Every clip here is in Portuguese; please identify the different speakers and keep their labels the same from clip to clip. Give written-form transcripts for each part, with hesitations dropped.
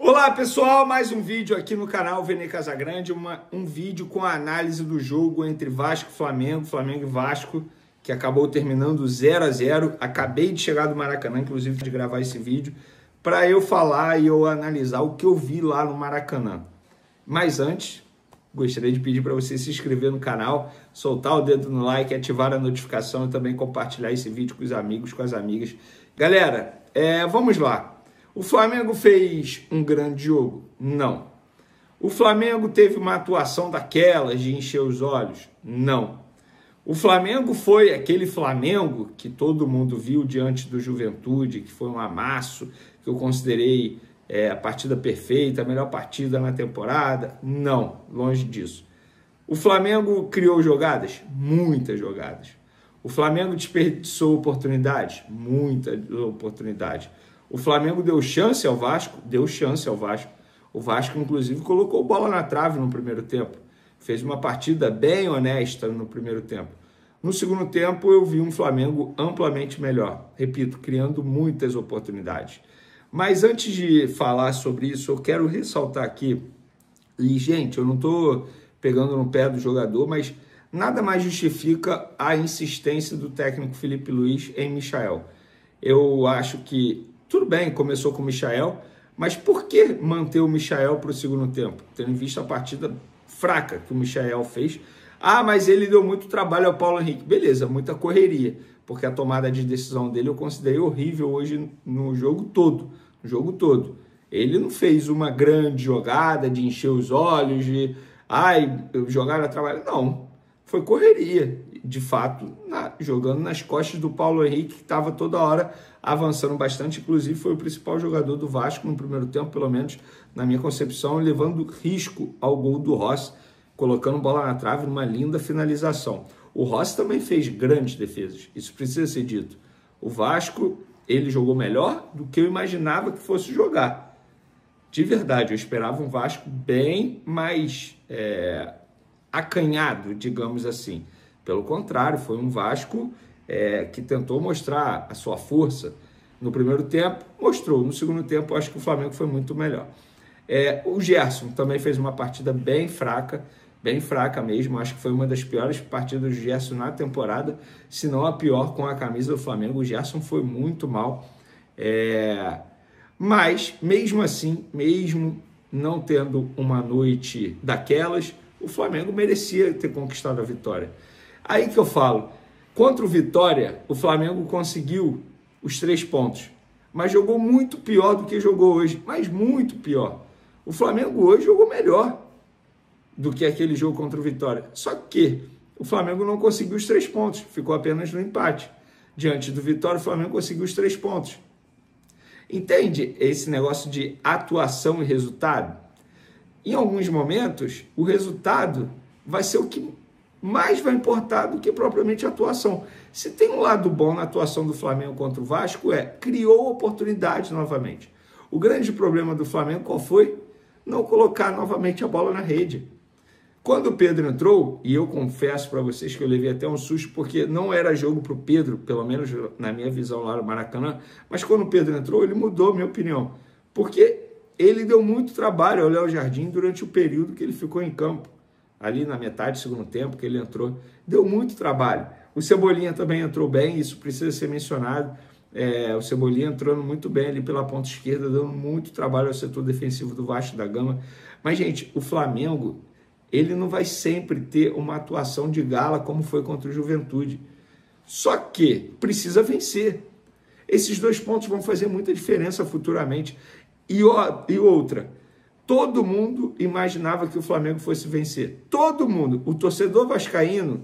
Speaker 1: Olá pessoal, mais um vídeo aqui no canal Vene Casagrande, um vídeo com a análise do jogo entre Vasco e Flamengo, Flamengo e Vasco, que acabou terminando 0 a 0. Acabei de chegar do Maracanã, inclusive de gravar esse vídeo, para eu falar e eu analisar o que eu vi lá no Maracanã. Mas antes, gostaria de pedir para você se inscrever no canal, soltar o dedo no like, ativar a notificação e também compartilhar esse vídeo com os amigos, com as amigas. Galera, vamos lá. O Flamengo fez um grande jogo? Não. O Flamengo teve uma atuação daquelas de encher os olhos? Não. O Flamengo foi aquele Flamengo que todo mundo viu diante do Juventude, que foi um amasso, que eu considerei a partida perfeita, a melhor partida na temporada? Não, longe disso. O Flamengo criou jogadas? Muitas jogadas. O Flamengo desperdiçou oportunidades? Muitas oportunidades. O Flamengo deu chance ao Vasco? Deu chance ao Vasco. O Vasco, inclusive, colocou bola na trave no primeiro tempo. Fez uma partida bem honesta no primeiro tempo. No segundo tempo, eu vi um Flamengo amplamente melhor. Repito, criando muitas oportunidades. Mas antes de falar sobre isso, eu quero ressaltar aqui, e gente, eu não estou pegando no pé do jogador, mas nada mais justifica a insistência do técnico Felipe Luiz em Michael. Eu acho que tudo bem, começou com o Michael, mas por que manter o Michael para o segundo tempo? Tendo visto a partida fraca que o Michael fez. Ah, mas ele deu muito trabalho ao Paulo Henrique. Beleza, muita correria, porque a tomada de decisão dele eu considerei horrível hoje no jogo todo. No jogo todo. Ele não fez uma grande jogada de encher os olhos, de jogar a trabalho. Não, foi correria. De fato, jogando nas costas do Paulo Henrique, que estava toda hora avançando bastante, inclusive foi o principal jogador do Vasco no primeiro tempo, pelo menos na minha concepção, levando risco ao gol do Rossi, colocando bola na trave numa linda finalização. O Rossi também fez grandes defesas, isso precisa ser dito. O Vasco, ele jogou melhor do que eu imaginava que fosse jogar. De verdade, eu esperava um Vasco bem mais acanhado, digamos assim. Pelo contrário, foi um Vasco que tentou mostrar a sua força. No primeiro tempo, mostrou. No segundo tempo, acho que o Flamengo foi muito melhor. O Gerson também fez uma partida bem fraca mesmo. Acho que foi uma das piores partidas do Gerson na temporada, se não a pior com a camisa do Flamengo. O Gerson foi muito mal. Mas, mesmo assim, mesmo não tendo uma noite daquelas, o Flamengo merecia ter conquistado a vitória. Aí que eu falo, contra o Vitória, o Flamengo conseguiu os 3 pontos, mas jogou muito pior do que jogou hoje, mas muito pior. O Flamengo hoje jogou melhor do que aquele jogo contra o Vitória, só que o Flamengo não conseguiu os 3 pontos, ficou apenas no empate. Diante do Vitória, o Flamengo conseguiu os 3 pontos. Entende esse negócio de atuação e resultado? Em alguns momentos, o resultado vai ser o que mais vai importar do que propriamente a atuação. Se tem um lado bom na atuação do Flamengo contra o Vasco, criou oportunidade novamente. O grande problema do Flamengo qual foi? Não colocar novamente a bola na rede. Quando o Pedro entrou, e eu confesso para vocês que eu levei até um susto, porque não era jogo para o Pedro, pelo menos na minha visão lá no Maracanã, mas quando o Pedro entrou, ele mudou a minha opinião, porque ele deu muito trabalho ao Léo Jardim durante o período que ele ficou em campo. Ali na metade do segundo tempo que ele entrou, deu muito trabalho. O Cebolinha também entrou bem, isso precisa ser mencionado. O Cebolinha entrando muito bem ali pela ponta esquerda, dando muito trabalho ao setor defensivo do Vasco da Gama. Mas, gente, o Flamengo, ele não vai sempre ter uma atuação de gala como foi contra o Juventude. Só que precisa vencer. Esses 2 pontos vão fazer muita diferença futuramente. E outra, todo mundo imaginava que o Flamengo fosse vencer. Todo mundo. O torcedor vascaíno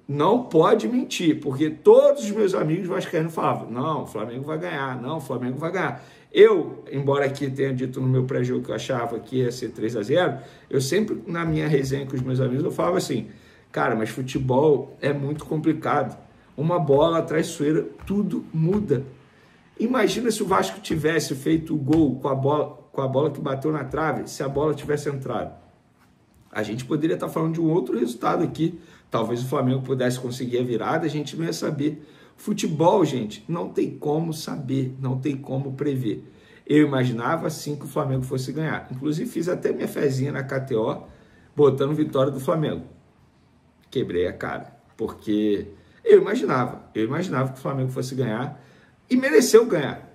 Speaker 1: não pode mentir, porque todos os meus amigos vascaínos falavam, não, o Flamengo vai ganhar, não, o Flamengo vai ganhar. Eu, embora aqui tenha dito no meu pré-jogo que eu achava que ia ser 3 a 0, eu sempre, na minha resenha com os meus amigos, eu falava assim, cara, mas futebol é muito complicado. Uma bola traiçoeira, tudo muda. Imagina se o Vasco tivesse feito o gol com a bola que bateu na trave, se a bola tivesse entrado. A gente poderia estar falando de um outro resultado aqui. Talvez o Flamengo pudesse conseguir a virada, a gente não ia saber. Futebol, gente, não tem como saber, não tem como prever. Eu imaginava sim que o Flamengo fosse ganhar. Inclusive fiz até minha fezinha na KTO, botando vitória do Flamengo. Quebrei a cara, porque eu imaginava que o Flamengo fosse ganhar e mereceu ganhar.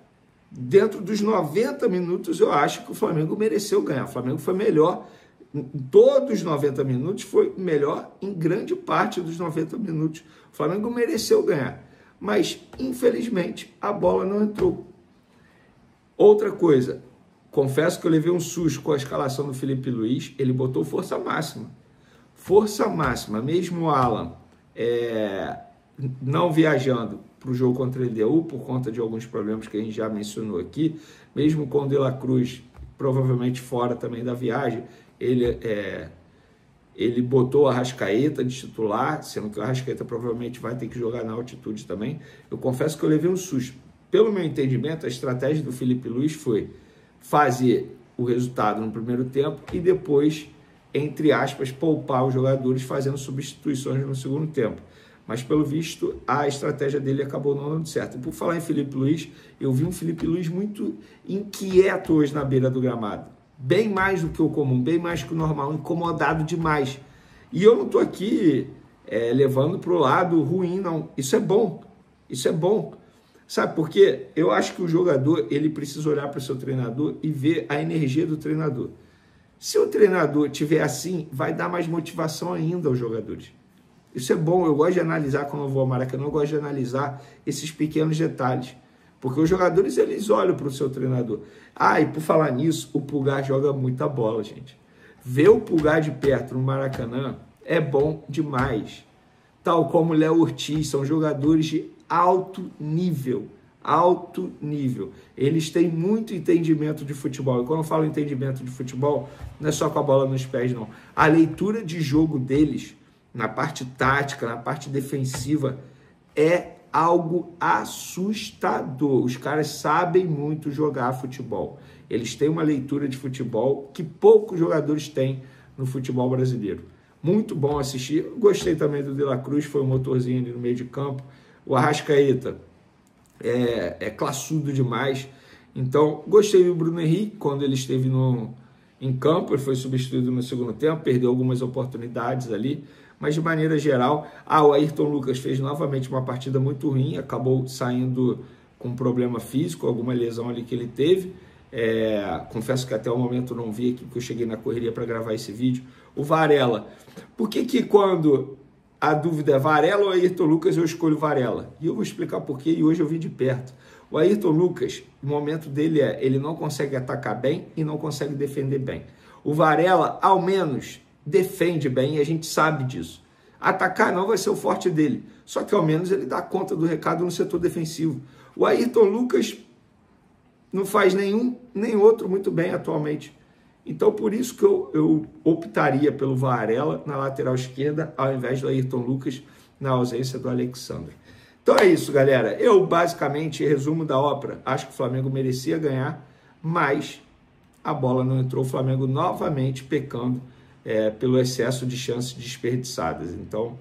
Speaker 1: Dentro dos 90 minutos, eu acho que o Flamengo mereceu ganhar. O Flamengo foi melhor em todos os 90 minutos, foi melhor em grande parte dos 90 minutos. O Flamengo mereceu ganhar, mas infelizmente a bola não entrou. Outra coisa, confesso que eu levei um susto com a escalação do Felipe Luiz. Ele botou força máxima. Força máxima, mesmo o Alan não viajando para o jogo contra a LDU, por conta de alguns problemas que a gente já mencionou aqui, mesmo com o De La Cruz provavelmente fora também da viagem, ele botou a Arrascaeta de titular, sendo que o Arrascaeta provavelmente vai ter que jogar na altitude também. Eu confesso que eu levei um susto. Pelo meu entendimento, a estratégia do Felipe Luiz foi fazer o resultado no primeiro tempo e depois, entre aspas, poupar os jogadores fazendo substituições no segundo tempo. Mas, pelo visto, a estratégia dele acabou não dando certo. E por falar em Felipe Luiz, eu vi um Felipe Luiz muito inquieto hoje na beira do gramado. Bem mais do que o comum, bem mais que o normal, incomodado demais. E eu não estou aqui levando para o lado ruim, não. Isso é bom. Isso é bom. Sabe por quê? Eu acho que o jogador ele precisa olhar para o seu treinador e ver a energia do treinador. Se o treinador estiver assim, vai dar mais motivação ainda aos jogadores. Isso é bom, eu gosto de analisar quando eu vou ao Maracanã, eu gosto de analisar esses pequenos detalhes. Porque os jogadores, eles olham para o seu treinador. Ah, e por falar nisso, o Pulgar joga muita bola, gente. Ver o Pulgar de perto no Maracanã é bom demais. Tal como o Léo Ortiz, são jogadores de alto nível. Alto nível. Eles têm muito entendimento de futebol. E quando eu falo entendimento de futebol, não é só com a bola nos pés, não. A leitura de jogo deles, na parte tática, na parte defensiva, é algo assustador. Os caras sabem muito jogar futebol. Eles têm uma leitura de futebol que poucos jogadores têm no futebol brasileiro. Muito bom assistir. Gostei também do De La Cruz, foi um motorzinho ali no meio de campo. O Arrascaeta é classudo demais. Então, gostei do Bruno Henrique quando ele esteve em campo. Ele foi substituído no segundo tempo, perdeu algumas oportunidades ali. Mas, de maneira geral, o Ayrton Lucas fez novamente uma partida muito ruim, acabou saindo com um problema físico, alguma lesão ali que ele teve. Confesso que até o momento não vi aqui, porque eu cheguei na correria para gravar esse vídeo. O Varela. Por que quando a dúvida é Varela ou Ayrton Lucas, eu escolho Varela? E eu vou explicar por quê, e hoje eu vi de perto. O Ayrton Lucas, o momento dele ele não consegue atacar bem e não consegue defender bem. O Varela, ao menos, defende bem e a gente sabe disso. Atacar não vai ser o forte dele, só que ao menos ele dá conta do recado no setor defensivo. O Ayrton Lucas não faz nenhum nem outro muito bem atualmente. Então por isso que eu optaria pelo Varela na lateral esquerda ao invés do Ayrton Lucas na ausência do Alexandre. Então é isso, galera. Eu basicamente, resumo da ópera, acho que o Flamengo merecia ganhar, mas a bola não entrou. O Flamengo novamente pecando pelo excesso de chances desperdiçadas. Então,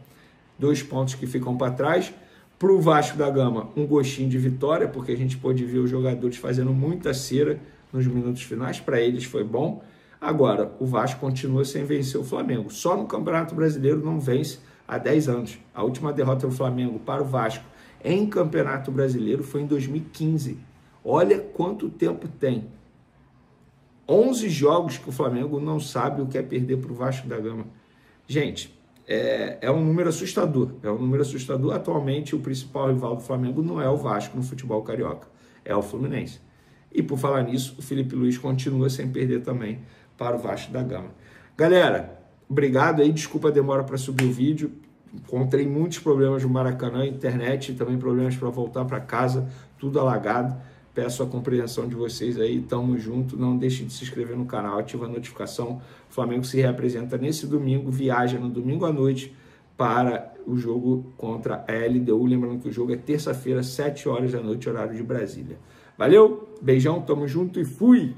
Speaker 1: 2 pontos que ficam para trás. Para o Vasco da Gama, um gostinho de vitória, porque a gente pôde ver os jogadores fazendo muita cera nos minutos finais. Para eles foi bom. Agora, o Vasco continua sem vencer o Flamengo. Só no Campeonato Brasileiro não vence há 10 anos. A última derrota do Flamengo para o Vasco em Campeonato Brasileiro foi em 2015. Olha quanto tempo tem. 11 jogos que o Flamengo não sabe o que é perder para o Vasco da Gama. Gente, é um número assustador. É um número assustador. Atualmente, o principal rival do Flamengo não é o Vasco no futebol carioca. É o Fluminense. E por falar nisso, o Felipe Luiz continua sem perder também para o Vasco da Gama. Galera, obrigado aí. Desculpa a demora para subir o vídeo. Encontrei muitos problemas no Maracanã, internet e também problemas para voltar para casa. Tudo alagado. Peço a compreensão de vocês aí, tamo junto, não deixe de se inscrever no canal, ativa a notificação. O Flamengo se representa nesse domingo, viaja no domingo à noite para o jogo contra a LDU, lembrando que o jogo é terça-feira, 7 horas da noite, horário de Brasília. Valeu, beijão, tamo junto e fui!